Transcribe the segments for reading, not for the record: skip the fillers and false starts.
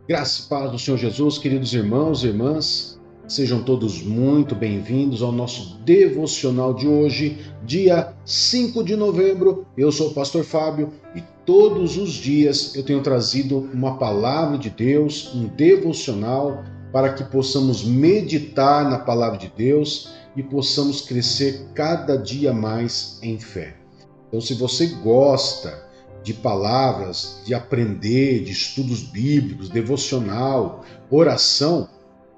Graça e paz do Senhor Jesus, queridos irmãos e irmãs, sejam todos muito bem-vindos ao nosso devocional de hoje, dia 5 de novembro. Eu sou o pastor Fábio e todos os dias eu tenho trazido uma palavra de Deus, um devocional, para que possamos meditar na palavra de Deus e possamos crescer cada dia mais em fé. Então, se você gosta de palavras, de aprender, de estudos bíblicos, devocional, oração,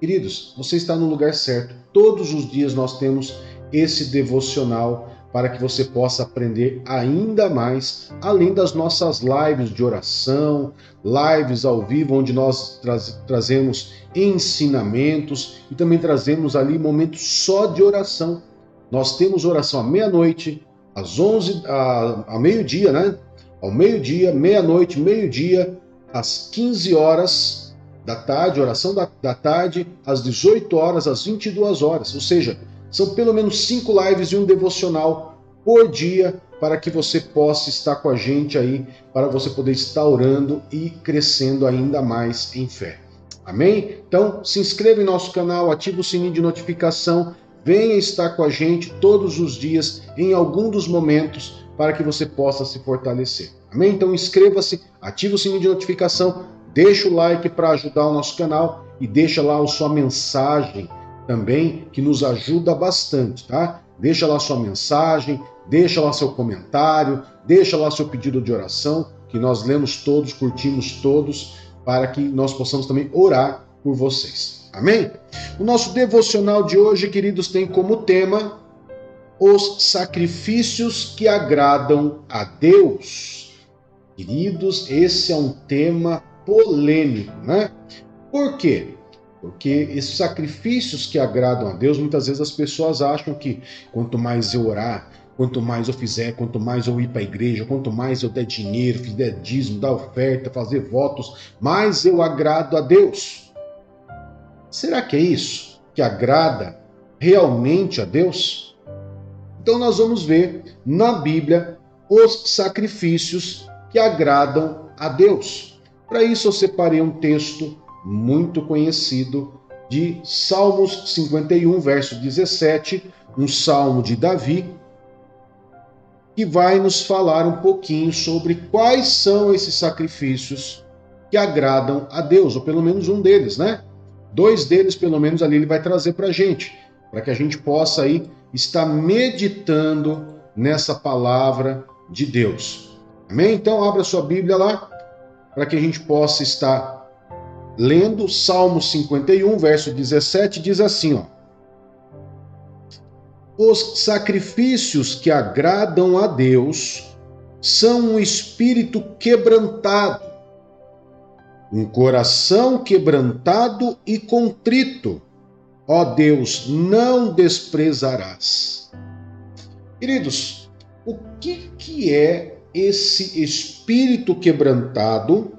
queridos, você está no lugar certo. Todos os dias nós temos esse devocional para que você possa aprender ainda mais, além das nossas lives de oração, lives ao vivo, onde nós trazemos ensinamentos e também trazemos ali momentos só de oração. Nós temos oração à meia-noite, às 11, a meio-dia, né? Ao meio-dia, meia-noite, meio-dia, às 15 horas da tarde, oração da tarde, às 18 horas, às 22 horas. Ou seja, são pelo menos 5 lives e um devocional por dia para que você possa estar com a gente aí, para você poder estar orando e crescendo ainda mais em fé. Amém? Então, se inscreva em nosso canal, ative o sininho de notificação, venha estar com a gente todos os dias, em algum dos momentos, para que você possa se fortalecer. Amém? Então inscreva-se, ative o sininho de notificação, deixa o like para ajudar o nosso canal e deixa lá a sua mensagem também, que nos ajuda bastante, tá? Deixa lá a sua mensagem, deixa lá seu comentário, deixa lá seu pedido de oração, que nós lemos todos, curtimos todos, para que nós possamos também orar por vocês. Amém? O nosso devocional de hoje, queridos, tem como tema os sacrifícios que agradam a Deus. Queridos, esse é um tema polêmico, né? Por quê? Porque esses sacrifícios que agradam a Deus, muitas vezes as pessoas acham que quanto mais eu orar, quanto mais eu fizer, quanto mais eu ir para a igreja, quanto mais eu der dinheiro, fizer dízimo, dar oferta, fazer votos, mais eu agrado a Deus. Será que é isso que agrada realmente a Deus? Então nós vamos ver na Bíblia os sacrifícios que agradam a Deus. Para isso eu separei um texto muito conhecido de Salmos 51, verso 17, um salmo de Davi, que vai nos falar um pouquinho sobre quais são esses sacrifícios que agradam a Deus, ou pelo menos um deles, né? 2 deles, pelo menos, ali ele vai trazer para a gente, para que a gente possa aí estar meditando nessa palavra de Deus. Amém? Então, abra sua Bíblia lá, para que a gente possa estar lendo Salmo 51, verso 17, diz assim, ó: os sacrifícios que agradam a Deus são um espírito quebrantado, um coração quebrantado e contrito. Ó Deus, não desprezarás. Queridos, o que é esse espírito quebrantado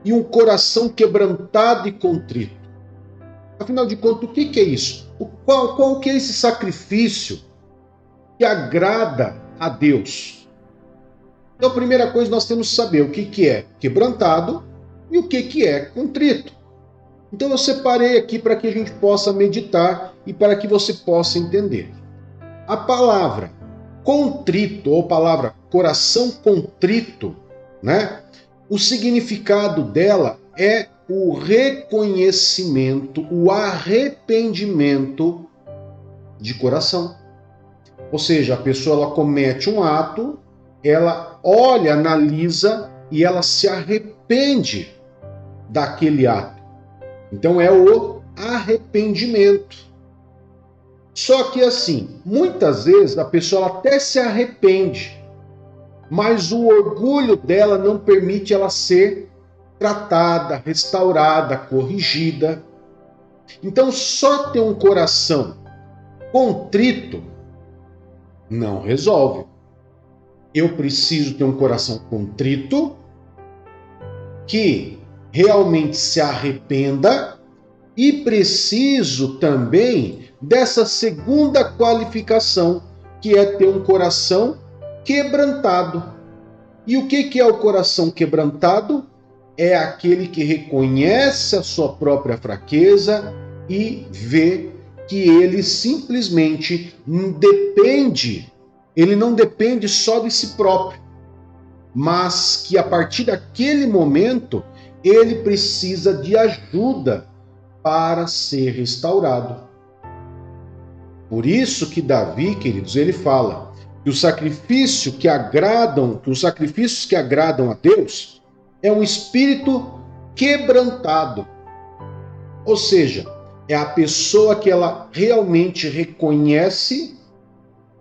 e um coração quebrantado e contrito? Afinal de contas, o que é isso? Qual que é esse sacrifício que agrada a Deus? Então, a primeira coisa, nós temos que saber o que é quebrantado e o que é contrito. Então eu separei aqui para que a gente possa meditar e para que você possa entender. A palavra contrito, ou palavra coração contrito, né? O significado dela é o reconhecimento, o arrependimento de coração. Ou seja, a pessoa ela comete um ato, ela olha, analisa e ela se arrepende daquele ato. Então é o arrependimento. Só que assim, muitas vezes a pessoa até se arrepende, mas o orgulho dela não permite ela ser tratada, restaurada, corrigida. Então só ter um coração contrito não resolve. Eu preciso ter um coração contrito que realmente se arrependa e preciso também dessa segunda qualificação, que é ter um coração quebrantado. E o que é o coração quebrantado? é aquele que reconhece a sua própria fraqueza e vê que ele simplesmente ele não depende só de si próprio, mas que a partir daquele momento ele precisa de ajuda para ser restaurado. Por isso que Davi, queridos, ele fala que os sacrifícios que agradam a Deus é um espírito quebrantado. Ou seja, é a pessoa que ela realmente reconhece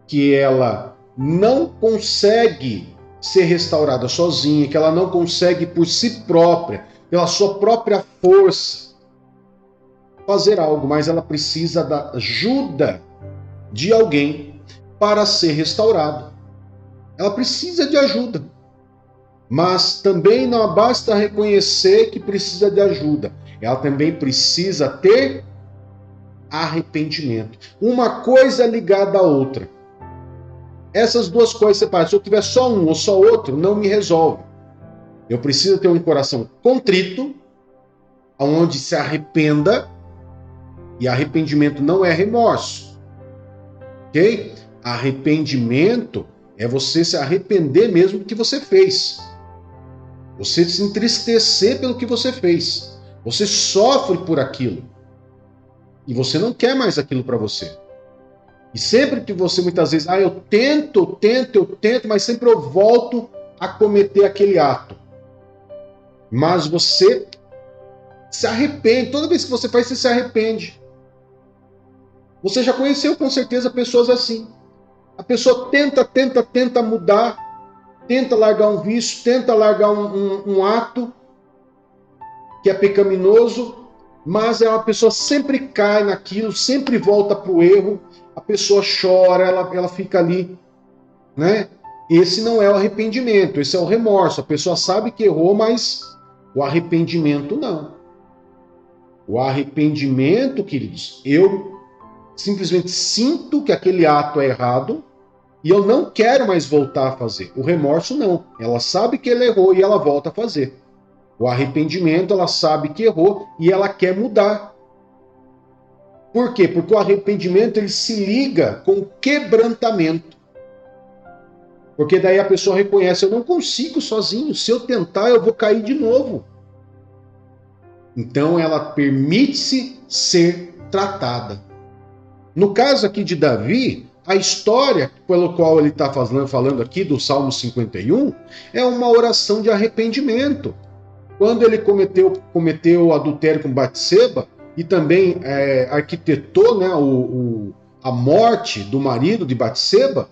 que ela não consegue ser restaurada sozinha, que ela não consegue por si própria, pela sua própria força, fazer algo, mas ela precisa da ajuda de alguém para ser restaurada. Ela precisa de ajuda. Mas também não basta reconhecer que precisa de ajuda. Ela também precisa ter arrependimento. Uma coisa ligada à outra. Essas duas coisas separadas. Se eu tiver só um ou só outro, não me resolve. Eu preciso ter um coração contrito, onde se arrependa, e arrependimento não é remorso. Ok? Arrependimento é você se arrepender mesmo do que você fez. Você se entristecer pelo que você fez. Você sofre por aquilo. E você não quer mais aquilo para você. E sempre que você, muitas vezes, eu tento, mas sempre eu volto a cometer aquele ato. Mas você se arrepende. Toda vez que você faz, você se arrepende. Você já conheceu, com certeza, pessoas assim. A pessoa tenta mudar, tenta largar um vício, tenta largar um ato que é pecaminoso, mas a pessoa sempre cai naquilo, sempre volta para o erro, a pessoa chora, ela fica ali, né? Esse não é o arrependimento, esse é o remorso. A pessoa sabe que errou, mas o arrependimento não. O arrependimento, queridos, eu simplesmente sinto que aquele ato é errado e eu não quero mais voltar a fazer. O remorso não. Ela sabe que ela errou e ela volta a fazer. O arrependimento, ela sabe que errou e ela quer mudar. Por quê? Porque o arrependimento ele se liga com o quebrantamento. Porque daí a pessoa reconhece, eu não consigo sozinho, se eu tentar eu vou cair de novo. Então ela permite-se ser tratada. No caso aqui de Davi, a história pelo qual ele está falando aqui do Salmo 51 é uma oração de arrependimento. Quando ele cometeu o adultério com Batseba e também arquitetou, né, a morte do marido de Batseba,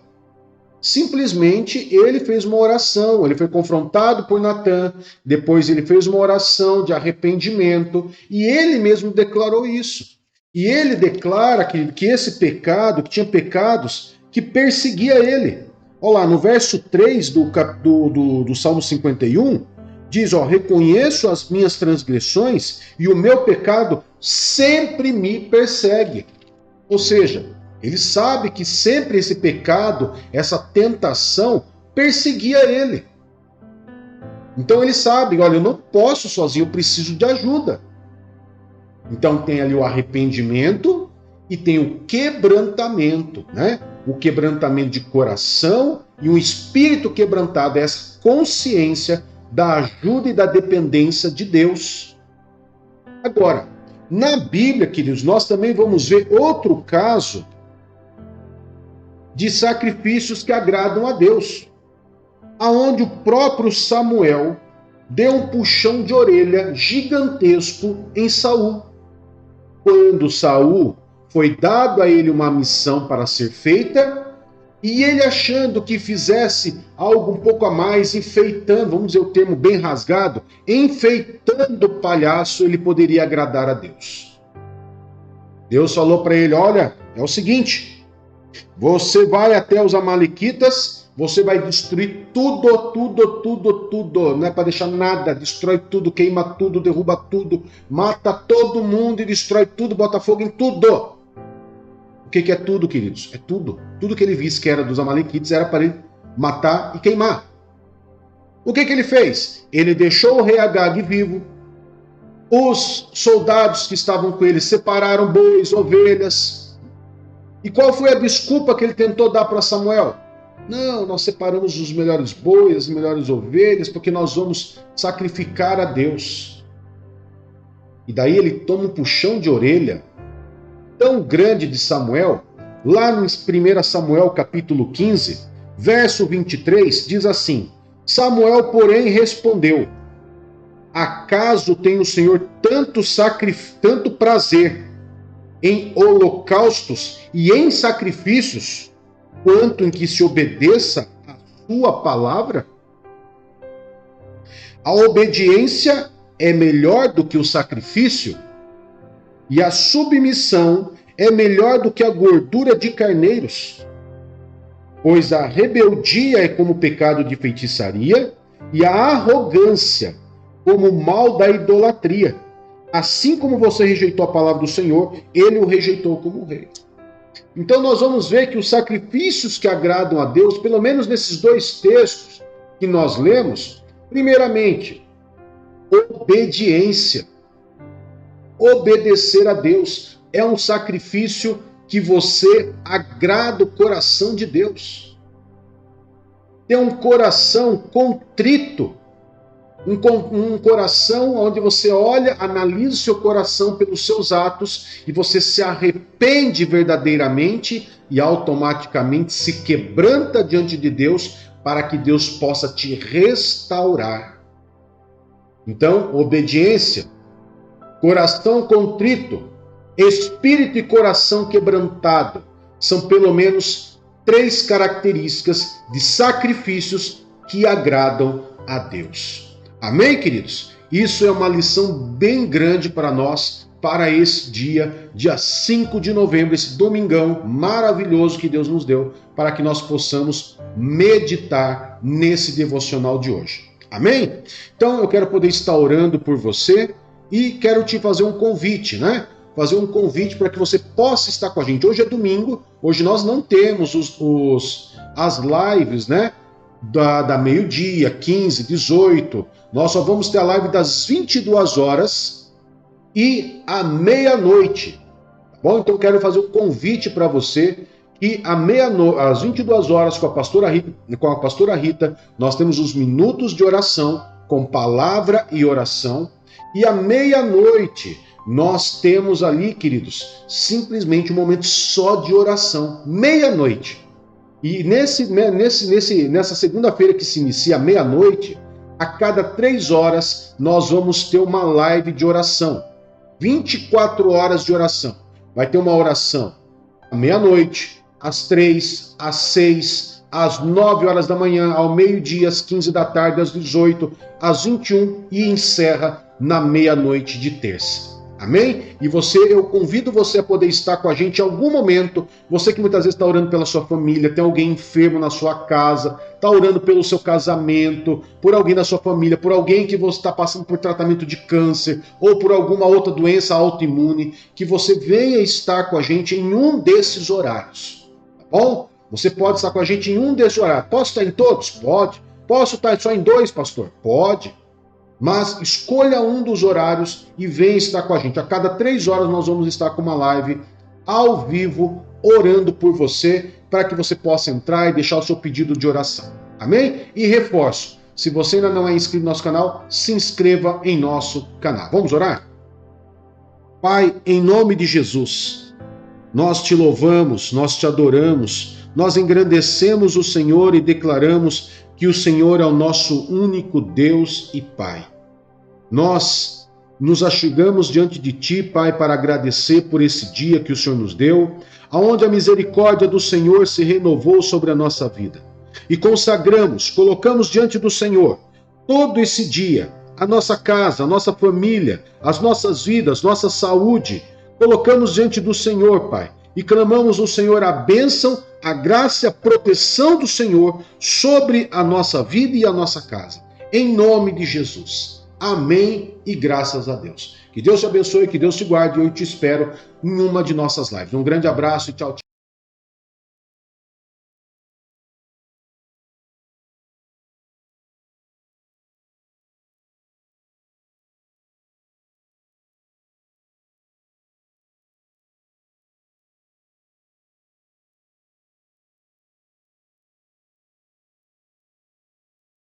simplesmente ele fez uma oração, ele foi confrontado por Natã, depois ele fez uma oração de arrependimento e ele mesmo declarou isso. E ele declara que esse pecado, que tinha pecados que perseguia ele. Olha lá, no verso 3 do Salmo 51, diz, reconheço as minhas transgressões e o meu pecado sempre me persegue. Ou seja, ele sabe que sempre esse pecado, essa tentação, perseguia ele. Então ele sabe, olha, eu não posso sozinho, eu preciso de ajuda. Então tem ali o arrependimento e tem o quebrantamento, né? O quebrantamento de coração e um espírito quebrantado, essa consciência da ajuda e da dependência de Deus. Agora, na Bíblia, queridos, nós também vamos ver outro caso de sacrifícios que agradam a Deus, aonde o próprio Samuel deu um puxão de orelha gigantesco em Saul. Quando Saul foi dado a ele uma missão para ser feita, e ele achando que fizesse algo um pouco a mais, enfeitando, vamos dizer o termo bem rasgado, enfeitando o palhaço, ele poderia agradar a Deus. Deus falou para ele, olha, é o seguinte, você vai até os amalequitas, você vai destruir tudo, não é para deixar nada, destrói tudo, queima tudo, derruba tudo, mata todo mundo e destrói tudo, bota fogo em tudo. O que é tudo, queridos? É tudo. Tudo que ele visse que era dos amalequitas era para ele matar e queimar. O que ele fez? Ele deixou o rei Agag vivo. Os soldados que estavam com ele separaram bois, ovelhas. E qual foi a desculpa que ele tentou dar para Samuel? Não, nós separamos os melhores bois, as melhores ovelhas, porque nós vamos sacrificar a Deus. E daí ele toma um puxão de orelha tão grande de Samuel. Lá no 1 Samuel capítulo 15, verso 23, diz assim: Samuel, porém, respondeu: acaso tem o Senhor tanto prazer em holocaustos e em sacrifícios, quanto em que se obedeça a sua palavra? A obediência é melhor do que o sacrifício, e a submissão é melhor do que a gordura de carneiros. Pois a rebeldia é como o pecado de feitiçaria, e a arrogância como o mal da idolatria. Assim como você rejeitou a palavra do Senhor, ele o rejeitou como rei. Então nós vamos ver que os sacrifícios que agradam a Deus, pelo menos nesses dois textos que nós lemos, primeiramente, obediência. Obedecer a Deus é um sacrifício que você agrada o coração de Deus. Ter um coração contrito, um coração onde você olha, analisa o seu coração pelos seus atos e você se arrepende verdadeiramente e automaticamente se quebranta diante de Deus para que Deus possa te restaurar. Então, obediência, coração contrito, espírito e coração quebrantado são pelo menos 3 características de sacrifícios que agradam a Deus. Amém, queridos? Isso é uma lição bem grande para nós, para esse dia 5 de novembro, esse domingão maravilhoso que Deus nos deu, para que nós possamos meditar nesse devocional de hoje. Amém? Então eu quero poder estar orando por você e quero te fazer um convite, né? Fazer um convite para que você possa estar com a gente. Hoje é domingo, hoje nós não temos as lives, né? Da meio-dia, 15, 18. Nós só vamos ter a live das 22 horas e à meia-noite. Tá bom? Então eu quero fazer um convite para você que às 22 horas com a pastora Rita, nós temos os minutos de oração com palavra e oração. E à meia-noite nós temos ali, queridos, simplesmente um momento só de oração. Meia-noite. E nessa segunda-feira que se inicia à meia-noite, a cada 3 horas nós vamos ter uma live de oração. 24 horas de oração. Vai ter uma oração à meia-noite, às 3, às 6, às 9 horas da manhã, ao meio-dia, às 15 da tarde, às 18, às 21 e encerra na meia-noite de terça. Amém? E eu convido você a poder estar com a gente em algum momento. Você que muitas vezes está orando pela sua família, tem alguém enfermo na sua casa, está orando pelo seu casamento, por alguém da sua família, por alguém que você está passando por tratamento de câncer ou por alguma outra doença autoimune, que você venha estar com a gente em um desses horários. Tá bom? Você pode estar com a gente em um desses horários. Posso estar em todos? Pode. Posso estar só em 2, pastor? Pode. Mas escolha um dos horários e venha estar com a gente. A cada 3 horas nós vamos estar com uma live ao vivo, orando por você, para que você possa entrar e deixar o seu pedido de oração. Amém? E reforço, se você ainda não é inscrito no nosso canal, se inscreva em nosso canal. Vamos orar? Pai, em nome de Jesus, nós te louvamos, nós te adoramos, nós engrandecemos o Senhor e declaramos que o Senhor é o nosso único Deus e Pai. Nós nos achegamos diante de Ti, Pai, para agradecer por esse dia que o Senhor nos deu, aonde a misericórdia do Senhor se renovou sobre a nossa vida. E consagramos, colocamos diante do Senhor todo esse dia, a nossa casa, a nossa família, as nossas vidas, nossa saúde, colocamos diante do Senhor, Pai, e clamamos ao Senhor a bênção, a graça e a proteção do Senhor sobre a nossa vida e a nossa casa. Em nome de Jesus. Amém e graças a Deus. Que Deus te abençoe, que Deus te guarde e eu te espero em uma de nossas lives. Um grande abraço e tchau, tchau.